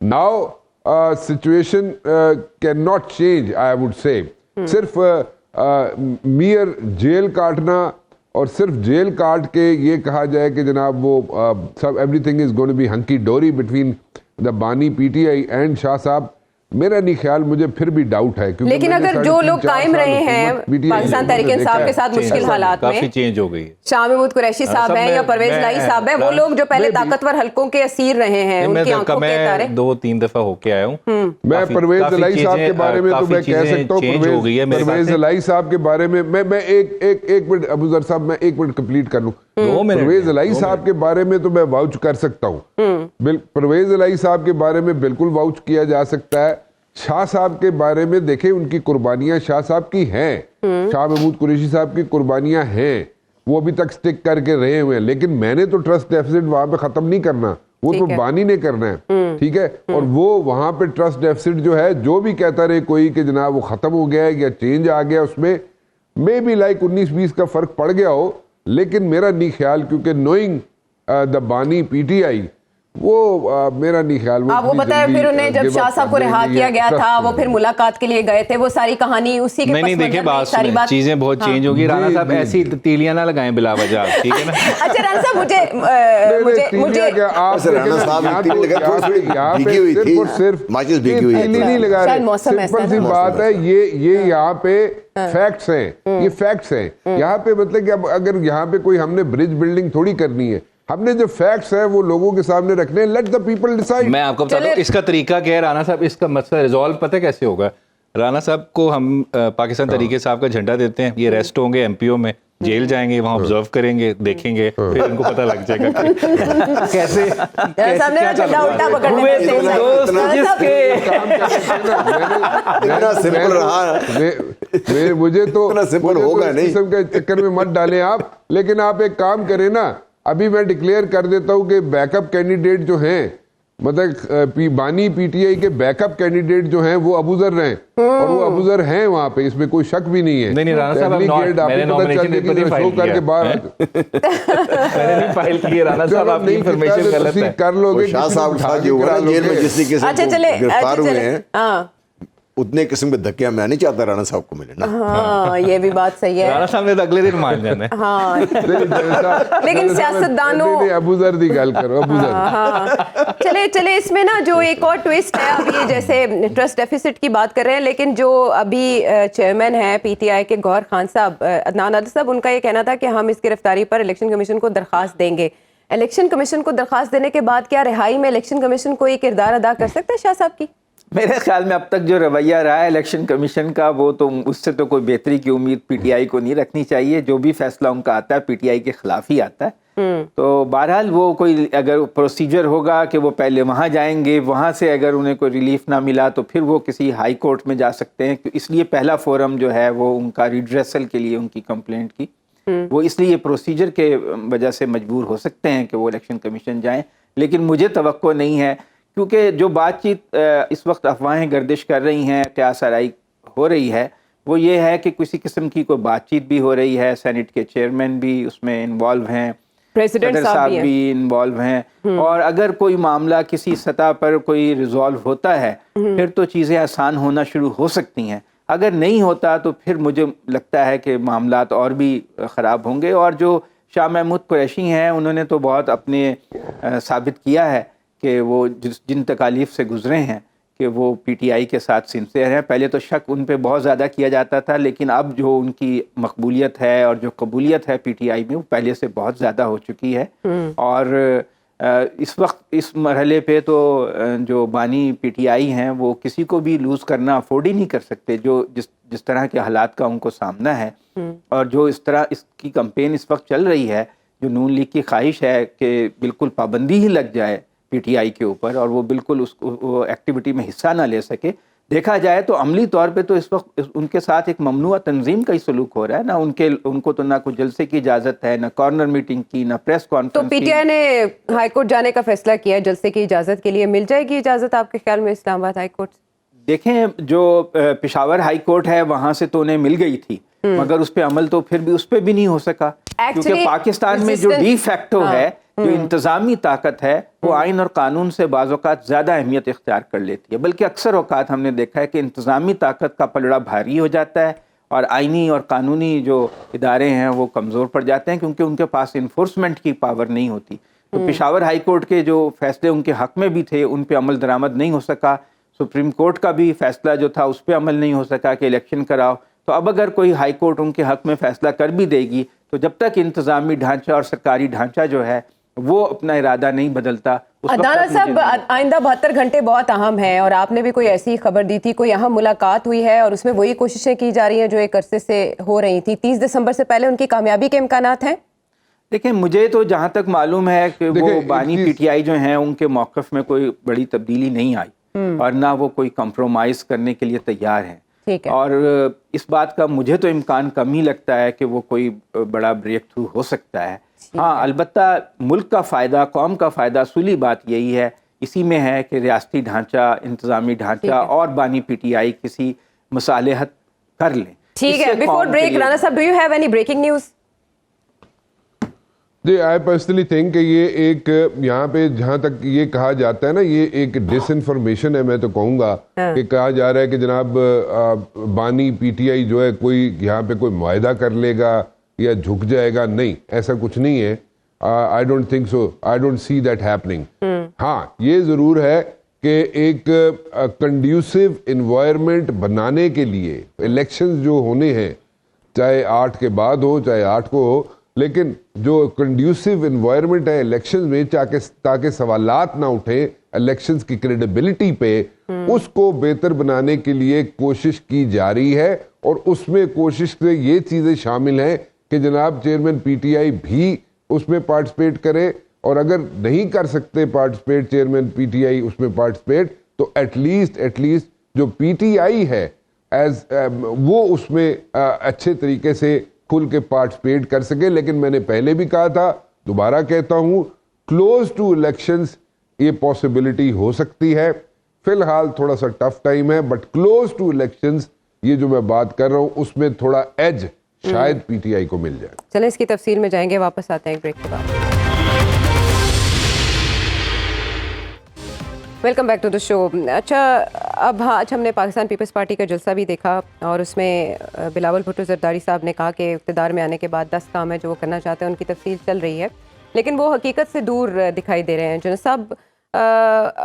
Now situation can not change I would say. صرف میئر جیل کاٹنا اور صرف جیل کاٹ کے یہ کہا جائے کہ جناب وہ سب everything is going to be hunky dory between the بانی پی ٹی آئی اینڈ شاہ صاحب, میرا نہیں خیال, مجھے پھر بھی ڈاؤٹ ہے. لیکن اگر جو لوگ قائم رہے ہیں پاکستان تحریک انصاف کے ساتھ مشکل حالات میں, کافی چینج ہو گئی, شاہ محمود قریشی صاحب ہیں یا پرویز الہی صاحب ہیں, وہ لوگ جو پہلے طاقتور حلقوں کے اسیر رہے ہیں, ان کی آنکھوں کے تارے. 2-3 دفعہ ہو کے آیا ہوں. میں پرویز الہی صاحب کے بارے میں تو میں کہہ سکتا ہوں, پرویز الہی صاحب کے بارے میں میں ایک منٹ ابو ذر صاحب, میں 1 منٹ کمپلیٹ کر لوں. پرویز الہی صاحب کے بارے میں تو میں واؤچ کر سکتا ہوں, پرویز الہی صاحب کے بارے میں بالکل واؤچ کیا جا سکتا ہے. شاہ صاحب کے بارے میں دیکھیں, ان کی قربانیاں شاہ صاحب کی ہیں, شاہ محمود قریشی صاحب کی قربانیاں ہیں, وہ ابھی تک سٹک کر کے رہے ہوئے ہیں. لیکن میں نے تو ٹرسٹ ڈیفیسٹ وہاں پہ ختم نہیں کرنا, وہ تو بانی نے کرنا ہے, ٹھیک ہے. اور وہ وہاں پہ ٹرسٹ ڈیفیسٹ جو ہے, جو بھی کہتا رہے کوئی کہ جناب وہ ختم ہو گیا ہے یا چینج آ گیا, اس میں مے بی لائک 19-20 کا فرق پڑ گیا ہو, لیکن میرا نہیں خیال, کیونکہ نوئنگ دا بانی پی ٹی آئی, وہ میرا نہیں خیال. وہ بتایا پھر انہیں جب شاہ صاحب کو رہا کیا گیا تھا, وہ پھر ملاقات کے لیے گئے تھے, وہ ساری کہانی اسی کے نہیں دیکھیں ساری بات, چیزیں بہت چینج ہوگی. رانا صاحب ایسی تیلیاں نہ لگائیں بلا وجہ, ٹھیک ہے نا. اچھا رانا صاحب, مجھے سمپل سی بات ہے, یہ یہاں پہ فیکٹس ہیں, یہ فیکٹس ہیں یہاں پہ. مطلب کہ اب اگر یہاں پہ کوئی ہم نے برج بلڈنگ تھوڑی کرنی ہے, ہم نے جو فیکٹس ہیں وہ لوگوں کے سامنے رکھنے ہیں. Let the people decide. میں آپ کو بتاتا ہوں اس کا طریقہ کیا ہے رانا صاحب, اس کا مسئلہ ریزالو پتہ کیسے ہوگا. رانا صاحب کو ہم پاکستان تحریک صاحب کا جھنڈا دیتے ہیں, یہ ریسٹ ہوں گے ایم پی او میں, جیل جائیں گے, وہاں آبزرو کریں گے, دیکھیں گے, پھر ان کو پتہ لگ جائے گا کیسے مجھے تو قسم کے چکر میں مت ڈالیں آپ. لیکن آپ ایک کام کریں نا, ابھی میں ڈکلیئر کر دیتا ہوں کہ بیک اپ کینڈیڈیٹ جو ہیں, مطلب بانی پی ٹی آئی کے بیک اپ کینڈیڈیٹ جو ہیں وہ ابو ذر ہیں, اور وہ ابو ذر ہیں وہاں پہ, اس میں کوئی شک بھی نہیں ہے. نہیں رانا صاحب, میں نے نومینیشن پیپر نہیں فائل کیا, میں نے نہیں فائل کیا. رانا صاحب آپ کی انفارمیشن غلط ہے. کر لو گے. شاہ صاحب جیل میں جس طریقے سے گرفتار ہوئے ہیں, उतने किस्म के धक्के मैं नहीं चाहता राणा साहब को मिले ना। हाँ, ये भी बात सही है। राणा साहब ने तो अगले दिन मान जाना है। हाँ, लेकिन सियासतदानों अबू जर की गल करो, अबू जर। हाँ, चले इसमें ना जो एक और ट्विस्ट है, अभी जैसे ट्रस्ट डेफिसिट की बात कर रहे हैं, लेकिन जो अभी चेयरमैन है पीटीआई के गौहर खान साहब, अदनान आदिल साहब, उनका ये कहना था कि हम इस गिरफ्तारी पर इलेक्शन कमीशन को दरख्वास्त देंगे। इलेक्शन कमीशन को दरख्वास्त देने के बाद क्या रिहाई में इलेक्शन कमीशन कोई किरदार अदा कर सकता है शाह साहब की? मेरे ख्याल में अब तक जो रवैया रहा है इलेक्शन कमीशन का, वो तो उससे तो कोई बेहतरी की उम्मीद पीटीआई को नहीं रखनी चाहिए। जो भी फैसला उनका आता है पीटीआई के खिलाफ ही आता है। तो बहरहाल वो कोई अगर प्रोसीजर होगा कि वो पहले वहाँ जाएंगे, वहाँ से अगर उन्हें कोई रिलीफ ना मिला तो फिर वो किसी हाई कोर्ट में जा सकते हैं। इसलिए पहला फोरम जो है वो उनका रिड्रेसल के लिए उनकी कंप्लेंट की, वो इसलिए प्रोसीजर के वजह से मजबूर हो सकते हैं कि वो इलेक्शन कमीशन जाएं। लेकिन मुझे तवक्को नहीं है, क्योंकि जो बातचीत इस वक्त अफवाहें गर्दिश कर रही हैं, क्या सराई हो रही है, वो ये है कि किसी किस्म की कोई बातचीत भी हो रही है, सेनेट के चेयरमैन भी उसमें इन्वॉल्व हैं, प्रेसिडेंट साहब भी इन्वॉल्व हैं, और अगर कोई मामला किसी सतह पर कोई रिजॉल्व होता है फिर तो चीज़ें आसान होना शुरू हो सकती हैं। अगर नहीं होता तो फिर मुझे लगता है कि मामलात और भी ख़राब होंगे। और जो शाह महमूद कुरैशी हैं, उन्होंने तो बहुत अपने साबित किया है कि वो जिन तकालीफ से गुजरे हैं कि वो पीटीआई के साथ सिंसियर हैं। पहले तो शक उन पे बहुत ज़्यादा किया जाता था, लेकिन अब जो उनकी मकबूलियत है और जो कबूलियत है पीटीआई में, वो पहले से बहुत ज़्यादा हो चुकी है। और इस वक्त इस मरहले पे तो जो बानी पीटीआई हैं वो किसी को भी लूज़ करना अफोर्ड ही नहीं कर सकते, जो जिस तरह के हालात का उनको सामना है। और जो इस तरह इसकी कैंपेन इस वक्त चल रही है, जो नून लीग की ख्वाहिश है कि बिल्कुल पाबंदी ही लग जाए पीटीआई के ऊपर और वो बिल्कुल वो एक्टिविटी में हिस्सा ना ले सके। देखा जाए तो अमली तौर पे तो इस वक्त उनके साथ एक ममनुआ तंजीम का ही सलूक हो रहा है ना। उनको तो ना कोई जलसे की इजाज़त है, ना कॉर्नर मीटिंग की, ना प्रेस कॉन्फ्रेंस। तो पीटीआई ने हाई कोर्ट जाने का फैसला किया है, जलसे की इजाज़त के लिए मिल जाएगी इजाज़त आपके ख्याल में इस्लामाबाद हाई कोर्ट? देखें, जो पेशावर हाई कोर्ट है वहाँ से तो उन्हें मिल गई थी, मगर उस पर अमल तो फिर भी उस पर भी नहीं हो सका, क्योंकि पाकिस्तान में जो डी फैक्टो है, जो इंतज़ामी ताकत है, वो आइन और कानून से बाज़ औक़ात ज़्यादा अहमियत इख्तियार कर लेती है। बल्कि अक्सर औक़ात हमने देखा है कि इंतज़ामी ताकत का पलड़ा भारी हो जाता है और आइनी और कानूनी जो इदारे हैं वो कमज़ोर पड़ जाते हैं, क्योंकि उनके पास इन्फोर्समेंट की पावर नहीं होती। तो पेशावर हाई कोर्ट के जो फैसले उनके हक़ में भी थे, उन पर अमल दरामद नहीं हो सका। सुप्रीम कोर्ट का भी फैसला जो था उस पर अमल नहीं हो सका कि इलेक्शन कराओ। तो अब अगर कोई हाई कोर्ट उनके हक़ में फ़ैसला कर भी देगी, तो जब तक इंतज़ामी ढांचा और सरकारी ढांचा जो है वो अपना इरादा नहीं बदलता। अदाना साहब, आइंदा 72 घंटे बहुत अहम है और आपने भी कोई ऐसी खबर दी थी, कोई अहम मुलाकात हुई है और उसमें वही कोशिशें की जा रही हैं जो एक अरसे से हो रही थी। 30 दिसंबर से पहले उनकी कामयाबी के इम्कानात हैं? देखिए, मुझे तो जहाँ तक मालूम है कि वो बानी पीटीआई जो हैं उनके मौक़िफ़ में कोई बड़ी तब्दीली नहीं आई और ना वो कोई कंप्रोमाइज़ करने के लिए तैयार हैं। और इस बात का मुझे तो इम्कान कम ही लगता है कि वो कोई बड़ा ब्रेक थ्रू हो सकता है। हाँ, अलबत्ता मुल्क का फ़ायदा, कौम का फ़ायदा, असूली बात यही है, इसी में है कि रियासती ढांचा, इंतज़ामी ढांचा और बानी पीटीआई किसी मसालेहत कर लें। ठीक है, before break Rana sahab, do you have any breaking news? जी, आई पर्सनली थिंक कि ये एक यहाँ पे जहाँ तक ये कहा जाता है ना, ये एक डिसइंफॉर्मेशन है। मैं तो कहूँगा कि कहा जा रहा है कि जनाब बानी पीटीआई जो है कोई यहाँ पे कोई मुआहदा कर लेगा या झुक जाएगा। नहीं, ऐसा कुछ नहीं है। I don't think so, I don't see that happening. हाँ, ये ज़रूर है कि एक कंड्यूसिव इन्वायरमेंट बनाने के लिए इलेक्शंस जो होने हैं, चाहे 8 के बाद हो चाहे 8 को हो, लेकिन जो कंड्यूसिव इन्वायरमेंट है इलेक्शंस में, ताकि सवालात ना उठे इलेक्शंस की क्रेडिबिलिटी पे, उसको बेहतर बनाने के लिए कोशिश की जा रही है। और उसमें कोशिश से ये चीज़ें शामिल हैं कि जनाब चेयरमैन पीटीआई भी उसमें पार्टिसिपेट करे, और अगर नहीं कर सकते पार्टिसिपेट चेयरमैन पीटीआई उसमें पार्टिसिपेट, तो एटलीस्ट जो पीटीआई है वो उसमें अच्छे तरीके से खुल के पार्टिसिपेट कर सके। लेकिन मैंने पहले भी कहा था, दोबारा कहता हूं, क्लोज टू इलेक्शंस ये पॉसिबिलिटी हो सकती है। फिलहाल थोड़ा सा टफ टाइम है, बट क्लोज टू इलेक्शंस ये जो मैं बात कर रहा हूं उसमें थोड़ा एज शायद पीटीआई को मिल जाए। चलें इसकी तफसील में जाएंगे, वापस आते हैं एक ब्रेक के बाद। Welcome back to the show. अच्छा, अब हाँ, आज हमने पाकिस्तान पीपल्स पार्टी का जलसा भी देखा और उसमें बिलावल भुट्टो जरदारी साहब ने कहा कि इक़्तिदार में आने के बाद 10 काम है जो वो करना चाहते हैं, उनकी तफसील चल रही है, लेकिन वो हकीकत से दूर दिखाई दे रहे हैं। जनरल साहब,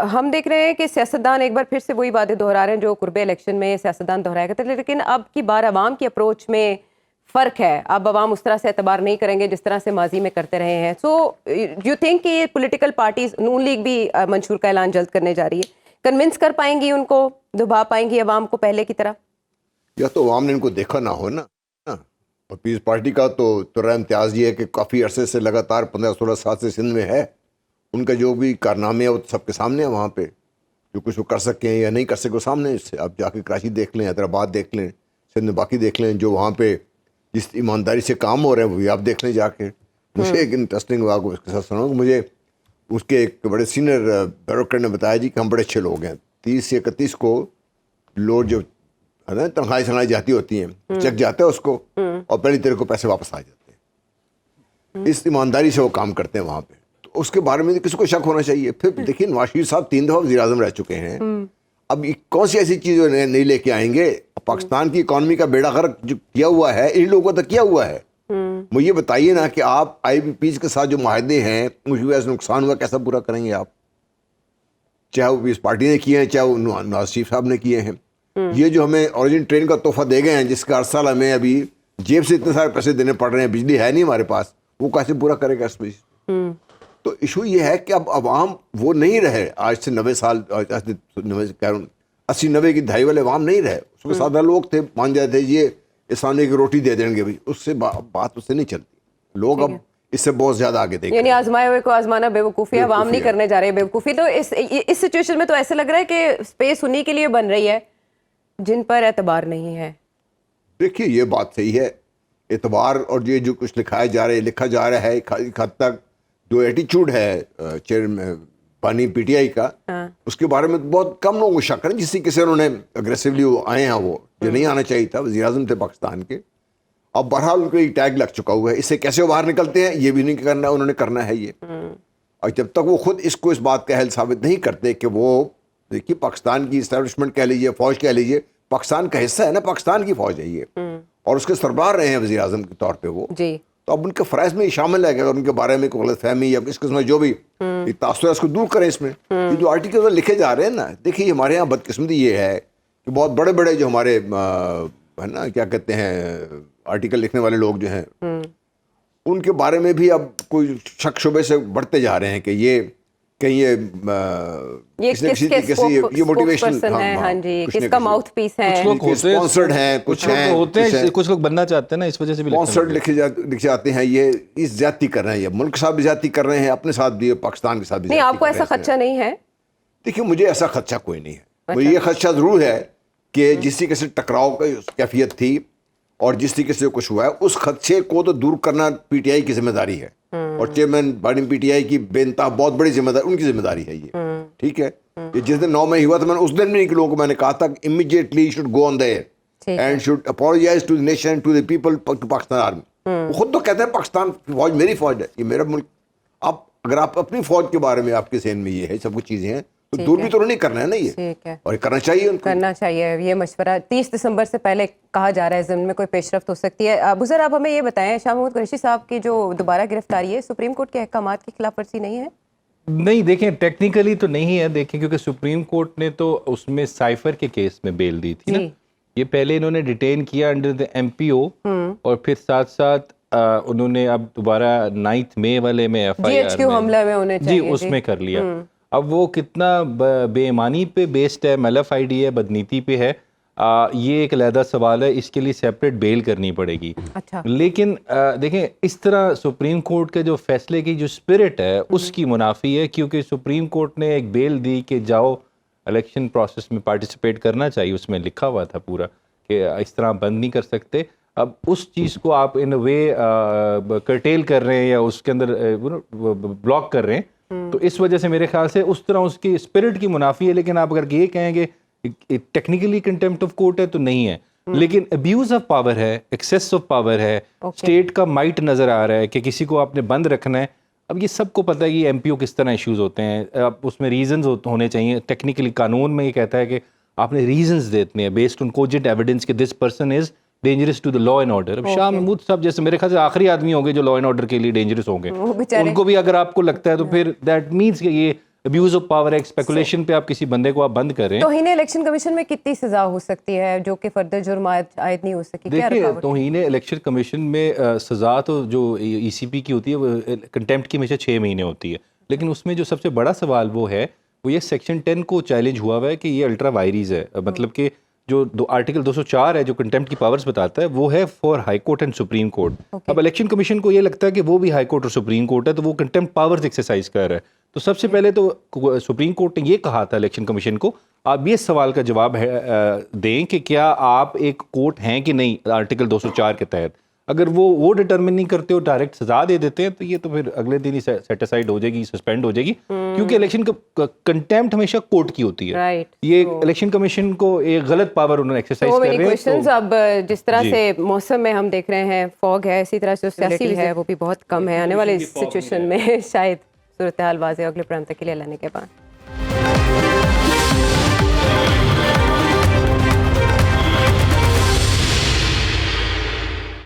हम देख रहे हैं कि सियासतदान एक बार फिर से वही बातें दोहरा रहे हैं जो कुर्बे इलेक्शन में सियासतदान दोहराया करते थे, लेकिन अब की बार अवाम की अप्रोच में फ़र्क है। अब अवाम उस तरह से एतबार नहीं करेंगे जिस तरह से माजी में करते रहे हैं। सो यू थिंक कि ये पॉलिटिकल पार्टीज, नून लीग भी मंशूर का ऐलान जल्द करने जा रही है, कन्विंस कर पाएंगी उनको, दबा पाएंगी अवाम को पहले की तरह? या तो अवाम ने इनको देखा ना हो ना। और पीपल्स पार्टी का तो इम्तियाज़ ये है कि काफ़ी अरसे से लगातार 15-16 साल से सिंध में है। उनका जो भी कारनामे है वो सबके सामने है। वहाँ पे जो कुछ वो कर सके हैं या नहीं कर सके सामने। इससे आप जाके कराची देख लें, हैदराबाद देख लें, सिंध में बाकी देख लें, जो वहाँ पे जिस ईमानदारी से काम हो रहे हैं वो भी आप देख लें जाके। मुझे एक इंटरेस्टिंग वाक़ उसके साथ सुनाऊँ। मुझे उसके एक बड़े सीनियर ब्यूरोक्रेट ने बताया जी कि हम बड़े अच्छे लोग हैं, 30 से 31 को लोग जो है ना तनख्वाही सनाई जाती होती हैं, चेक जाता है उसको और पहली तारीख को पैसे वापस आ जाते हैं। इस ईमानदारी से वो काम करते हैं वहाँ पे। तो उसके बारे में किसी को शक होना चाहिए। फिर देखिए, नवाज शरीफ साहब 3 दफ़ा वज़ीर-ए-आज़म रह चुके हैं। अब कौन सी ऐसी चीज़ नहीं लेके आएंगे? पाकिस्तान की इकॉनमी का बेड़ा गर्क जो किया हुआ है इन लोगों को तो किया हुआ है। मुझे बताइए ना कि आप IPPs के साथ जो माहदे हैं मुझे वैसे नुकसान हुआ, कैसा पूरा करेंगे आप? चाहे वो पीपल्स पार्टी ने किए हैं, चाहे वो नवाज शरीफ साहब ने किए हैं। ये जो हमें ओरिजिन ट्रेन का तोहफा दे गए हैं, जिसका हर साल हमें अभी जेब से इतने सारे पैसे देने पड़ रहे हैं, बिजली है नहीं हमारे पास, वो कैसे पूरा करेगा इस वजह? तो इशू ये है कि अब अवाम वो नहीं रहे। आज से 90 साल, 80-90 की दहाई वाले अवाम नहीं रहे। उसमें सादा लोग थे, मान जाते थे ये इस सामने की रोटी दे देंगे भाई, उससे बात उससे नहीं चलती। लोग अब इससे बहुत ज्यादा आगे देख, यानी आजमाए हुए को आजमाना बेवकूफ़ी, अवाम नहीं करने जा रहे हैं बेवकूफ़ी। तो इस सिचुएशन में तो ऐसा लग रहा है कि स्पेस उन्हीं के लिए बन रही है जिन पर एतबार नहीं है। देखिए, ये बात सही है, एतबार और ये जो कुछ लिखा जा रहा है एक हद तक जो एटीट्यूड है चेयरमैन पानी PTI का, उसके बारे में बहुत कम लोगों को शक करें। जिस तरीके से उन्होंने अग्रेसिवली वो आए हैं, वो जो नहीं आना चाहिए था, वज़ीर-ए-आज़म थे पाकिस्तान के। अब बहरहाल उनको एक टैग लग चुका हुआ है, इससे कैसे वो बाहर निकलते हैं ये भी नहीं करना, उन्होंने करना है ये। और जब तक वो खुद इसको इस बात का अहल साबित नहीं करते कि वो, देखिए पाकिस्तान की इस्टेब्लिशमेंट कह लीजिए, फौज कह लीजिए, पाकिस्तान का हिस्सा है ना, पाकिस्तान की फौज है ये, और उसके सरबराह रहे हैं वज़ीर-ए-आज़म के तौर पर वो जी। तो अब उनके फ़राइज़ में शामिल है कि अगर उनके बारे में कोई गलतफहमी या इस किस्म जो भी तासुर है उसको दूर करें। इसमें ये जो आर्टिकल लिखे जा रहे हैं ना, देखिए हमारे यहाँ बदकिस्मती ये है कि बहुत बड़े बड़े जो हमारे है ना क्या कहते हैं आर्टिकल लिखने वाले लोग जो हैं, उनके बारे में भी अब कोई शक शुबे से बढ़ते जा रहे हैं कि ये कहीं ये मोटिवेशनल है, हाँ जी, किसका माउथ पीस है, स्पॉन्सर्ड हैं, कुछ लोग बनना चाहते हैं ना, इस वजह से भी स्पॉन्सर्ड लिखे जाते हैं। ये इस ज्यादती कर रहे हैं, ये मुल्क के साथ भी ज्यादती कर रहे हैं, अपने साथ भी, पाकिस्तान के साथ भी। नहीं, आपको ऐसा खदशा नहीं है? देखिए, मुझे ऐसा खदशा कोई नहीं है। मुझे ये खदशा जरूर है कि जिस तरीके से टकराव की कैफियत थी और जिस तरीके से कुछ हुआ है, उस खदशे को तो दूर करना PTI की जिम्मेदारी है, और चेयरमैन बॉडी PTI की बेनता बहुत बड़ी जिम्मेदारी, उनकी जिम्मेदारी है ये। ठीक है, ये जिस दिन 9 मई हुआ था, मैंने उस दिन भी लोगों को मैंने कहा था immediately should go on the air and should apologise to the nation, to the people, to Pakistan army. वो खुद तो कहते हैं पाकिस्तान फौज मेरी फौज है, ये मेरा मुल्क। अब अगर आप अपनी फौज के बारे में आपके ज़हन में ये है, सब कुछ चीज़ें हैं, तो दूर भी तो नहीं करना है ना ये, और ये करना चाहिए उनको, करना चाहिए। ये मशवरा 30 दिसंबर से पहले कहा जा रहा है, ज़मीन में कोई पेशरफ्त हो सकती है। अबू ज़र, आप हमें ये बताएं, शाह महमूद कुरैशी साहब की जो दोबारा गिरफ्तारी है, सुप्रीम कोर्ट के अहकामात की खिलाफवर्जी नहीं है? नहीं, देखें टेक्निकली तो नहीं है, देखें क्योंकि सुप्रीम कोर्ट ने तो उसमें साइफर के केस में बेल दी थी ना। ये पहले इन्होंने डिटेन किया अंडर द MPO, और फिर साथ साथ उन्होंने अब दोबारा 9 मई वाले में FIR हमले में उन्हें जी उसमें कर लिया। अब वो कितना बेईमानी पे बेस्ड है, MLF-ID है, बदनीति पे है, ये एक अलहदा सवाल है, इसके लिए सेपरेट बेल करनी पड़ेगी। अच्छा। लेकिन देखें, इस तरह सुप्रीम कोर्ट के जो फैसले की जो स्पिरिट है उसकी मुनाफी है, क्योंकि सुप्रीम कोर्ट ने एक बेल दी कि जाओ इलेक्शन प्रोसेस में पार्टिसिपेट करना चाहिए, उसमें लिखा हुआ था पूरा कि इस तरह बंद नहीं कर सकते। अब उस चीज़ को आप इन वे कर्टेल कर रहे हैं या उसके अंदर ब्लॉक कर रहे हैं, तो इस वजह से मेरे ख्याल से उस तरह उसकी स्पिरिट की मुनाफी है। लेकिन आप अगर ये कहेंगे टेक्निकली कंटेम्प्ट ऑफ कोर्ट है तो नहीं है, लेकिन अब्यूज ऑफ पावर है, एक्सेस ऑफ पावर है, स्टेट का माइट नजर आ रहा है कि किसी को आपने बंद रखना है। اب یہ سب کو پتہ ہے کہ MPO کس طرح ایشوز ہوتے ہیں, اب اس میں ریزنز ہونے چاہیے. ٹیکنیکلی قانون میں یہ کہتا ہے کہ آپ نے ریزنز دیتے ہیں بیسڈ آن کوجنٹ ایویڈنس کہ this person is dangerous to the law and order. اب شاہ محمود صاحب جیسے میرے خیال سے آخری آدمی ہوں گے جو لا اینڈ آرڈر کے لیے ڈینجرس ہوں گے, ان کو بھی اگر آپ کو لگتا ہے تو پھر دیٹ مینس کہ یہ ابیوز آف پاور ہے, اسپیکولیشن پہ آپ کسی بندے کو آپ بند کر رہے ہیں. توہین الیکشن کمیشن میں کتنی سزا ہو سکتی ہے جو کہ فردر جرم عائد نہیں ہو سکی؟ دیکھیے توہین الیکشن کمیشن میں سزا تو جو ECP کی ہوتی ہے وہ کنٹیمپٹ کی ہمیشہ 6 مہینے ہوتی ہے, لیکن اس میں جو سب سے بڑا سوال وہ ہے وہ یہ سیکشن 10 کو چیلنج ہوا ہوا ہے کہ یہ الٹرا وائریز ہے. مطلب کہ جو آرٹیکل 204 ہے جو کنٹیمپٹ کی پاورز بتاتا ہے وہ ہے for high court and supreme court. اب الیکشن کمیشن کو یہ لگتا ہے کہ وہ بھی ہائی کورٹ اور سپریم کورٹ ہے تو وہ کنٹیمپٹ پاورز ایکسرسائز کر رہا ہے. تو سب سے پہلے تو سپریم کورٹ نے یہ کہا تھا الیکشن کمیشن کو آپ یہ سوال کا جواب دیں کہ کیا آپ ایک کورٹ ہیں کہ نہیں آرٹیکل 204 کے تحت. اگر وہ ڈٹرمن نہیں کرتے اور ڈائریکٹ سزا دے دیتے ہیں تو یہ تو پھر اگلے دن ہی سیٹ اسائڈ ہو جائے گی, سسپینڈ ہو جائے گی, کیونکہ الیکشن کنٹیمپٹ ہمیشہ کورٹ کی ہوتی ہے. یہ الیکشن کمیشن کو ایک غلط پاور انہوں نے ایکسرسائز کر رہے ہیں. اب جس طرح سے موسم میں ہم دیکھ رہے ہیں فوگ ہے, اسی طرح سے سیاسی ہے وہ بھی بہت کم ہے. آنے والے سچویشن میں شاید صورتحال واضح. اگلے پروگرام تک کے لیے اللہ نے کے بعد